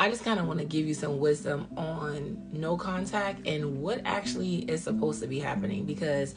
I just kind of want to give you some wisdom on no contact and what actually is supposed to be happening, because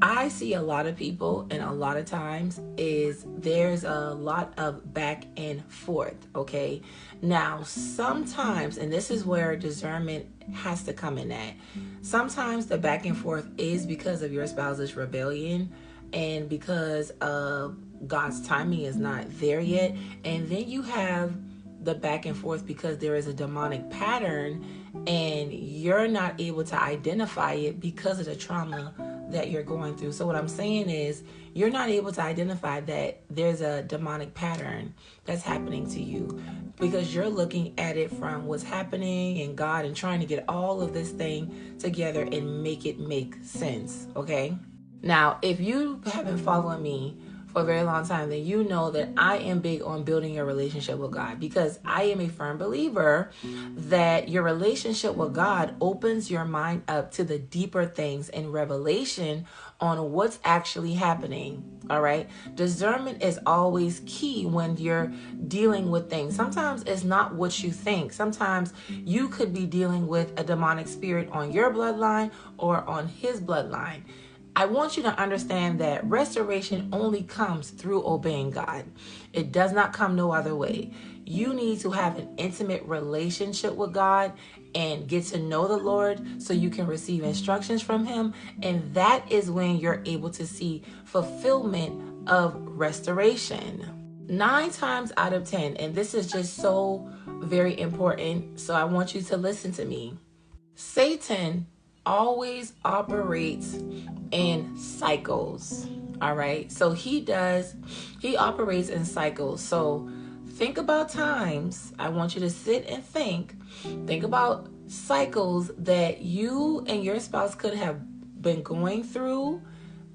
I see a lot of people, and a lot of times there's a lot of back and forth. Okay. Now, sometimes, and this is where discernment has to come in at, sometimes the back and forth is because of your spouse's rebellion and because of God's timing is not there yet. And then you have the back and forth because there is a demonic pattern and you're not able to identify it because of the trauma that you're going through. So what I'm saying is, you're not able to identify that there's a demonic pattern that's happening to you because you're looking at it from what's happening in God and trying to get all of this thing together and make it make sense. Okay. Now, if you have been following me for a very long time, then you know that I am big on building your relationship with God, because I am a firm believer that your relationship with God opens your mind up to the deeper things and revelation on what's actually happening. All right. Discernment is always key when you're dealing with things. Sometimes it's not what you think. Sometimes you could be dealing with a demonic spirit on your bloodline or on his bloodline. I want you to understand that restoration only comes through obeying God. It does not come no other way. You need to have an intimate relationship with God and get to know the Lord so you can receive instructions from him. And that is when you're able to see fulfillment of restoration. 9 times out of 10, and this is just so very important, so I want you to listen to me. Satan always operates in cycles. All right. So he operates in cycles. So think about times. I want you to sit and think about cycles that you and your spouse could have been going through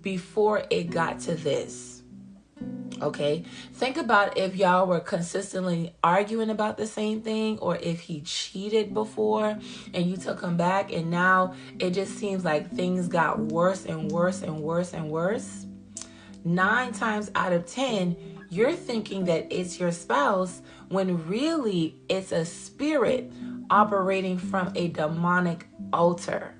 before it got to this. Okay. Think about if y'all were consistently arguing about the same thing, or if he cheated before and you took him back and now it just seems like things got worse and worse and worse and worse. 9 times out of 10, you're thinking that it's your spouse when really it's a spirit operating from a demonic altar.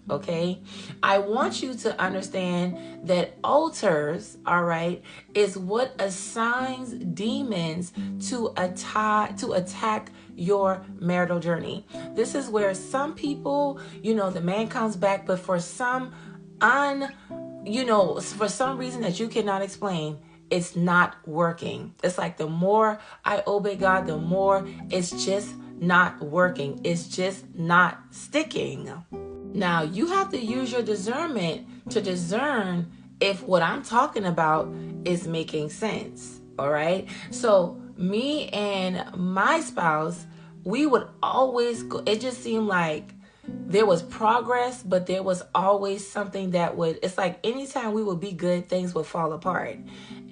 Okay, I want you to understand that altars, all right, is what assigns demons to attack your marital journey. This is where some people, the man comes back, but for some for some reason that you cannot explain, it's not working. It's like the more I obey God, the more it's just not working. It's just not sticking. Now, you have to use your discernment to discern if what I'm talking about is making sense. All right. So me and my spouse, we would always go. It just seemed like there was progress, but there was always something it's like anytime we would be good, things would fall apart.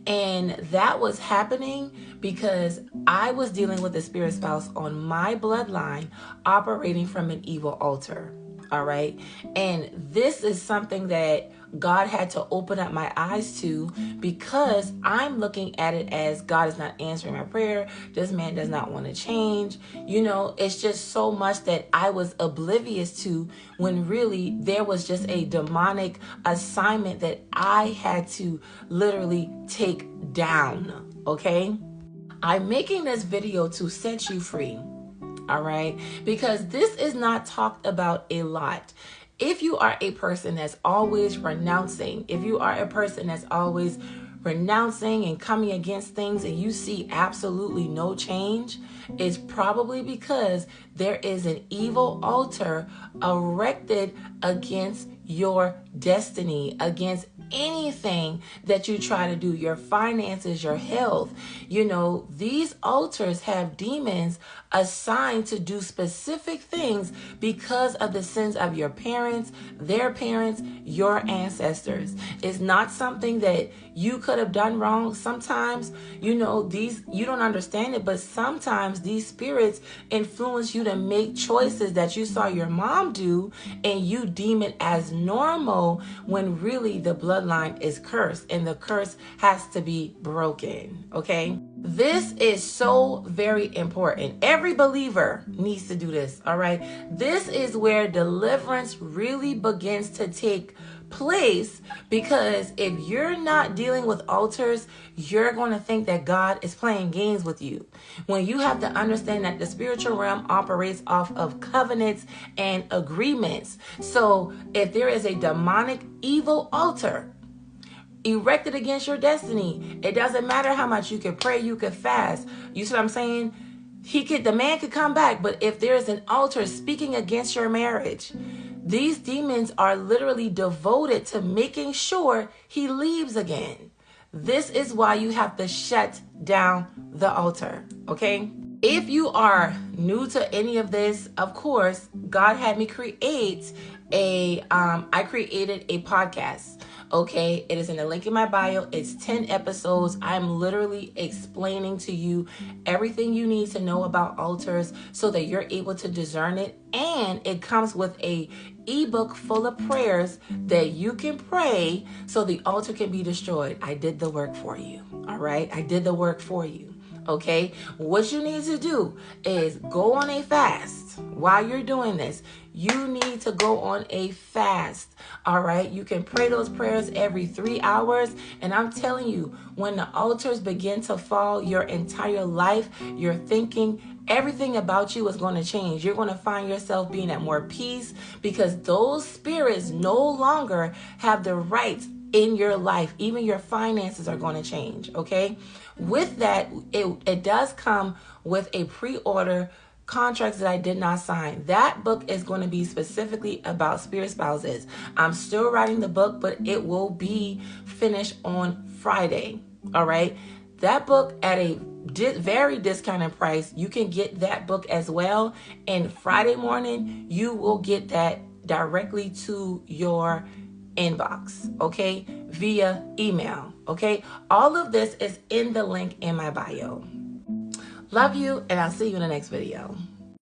And that was happening because I was dealing with the spirit spouse on my bloodline operating from an evil altar. All right. And this is something that God had to open up my eyes to, because I'm looking at it as God is not answering my prayer. This man does not want to change. It's just so much that I was oblivious to, when really there was just a demonic assignment that I had to literally take down. Okay. I'm making this video to set you free. All right. Because this is not talked about a lot. If you are a person that's always renouncing, if you are a person that's always renouncing and coming against things and you see absolutely no change, it's probably because there is an evil altar erected against your destiny, against anything that you try to do, your finances, your health. These altars have demons assigned to do specific things because of the sins of your parents, their parents, your ancestors. It's not something that you could have done wrong. Sometimes, you don't understand it, but sometimes times these spirits influence you to make choices that you saw your mom do, and you deem it as normal when really the bloodline is cursed and the curse has to be broken. Okay? This is so very important. Every believer needs to do this. All right? This is where deliverance really begins to take place, because if you're not dealing with altars, you're going to think that God is playing games with you, when you have to understand that the spiritual realm operates off of covenants and agreements. So if there is a demonic evil altar erected against your destiny, it doesn't matter how much you can pray, you can fast. You see what I'm saying? The man could come back, but if there is an altar speaking against your marriage, these demons are literally devoted to making sure he leaves again. This is why you have to shut down the altar, okay? If you are new to any of this, of course, God had me create I created a podcast. Okay, it is in the link in my bio. It's 10 episodes. I'm literally explaining to you everything you need to know about altars so that you're able to discern it. And it comes with a ebook full of prayers that you can pray so the altar can be destroyed. I did the work for you. All right, I did the work for you. Okay, what you need to do is go on a fast. While you're doing this, you need to go on a fast. All right, you can pray those prayers every 3 hours. And I'm telling you, when the altars begin to fall, your entire life, your thinking, everything about you is going to change. You're going to find yourself being at more peace, because those spirits no longer have the right in your life. Even your finances are going to change. Okay, with that, it does come with a pre-order contracts that I did not sign. That book is going to be specifically about spirit spouses. I'm still writing the book, but it will be finished on Friday. All right, that book at a very discounted price. You can get that book as well, and Friday morning you will get that directly to your inbox, okay, via email. Okay, all of this is in the link in my bio. Love you, and I'll see you in the next video.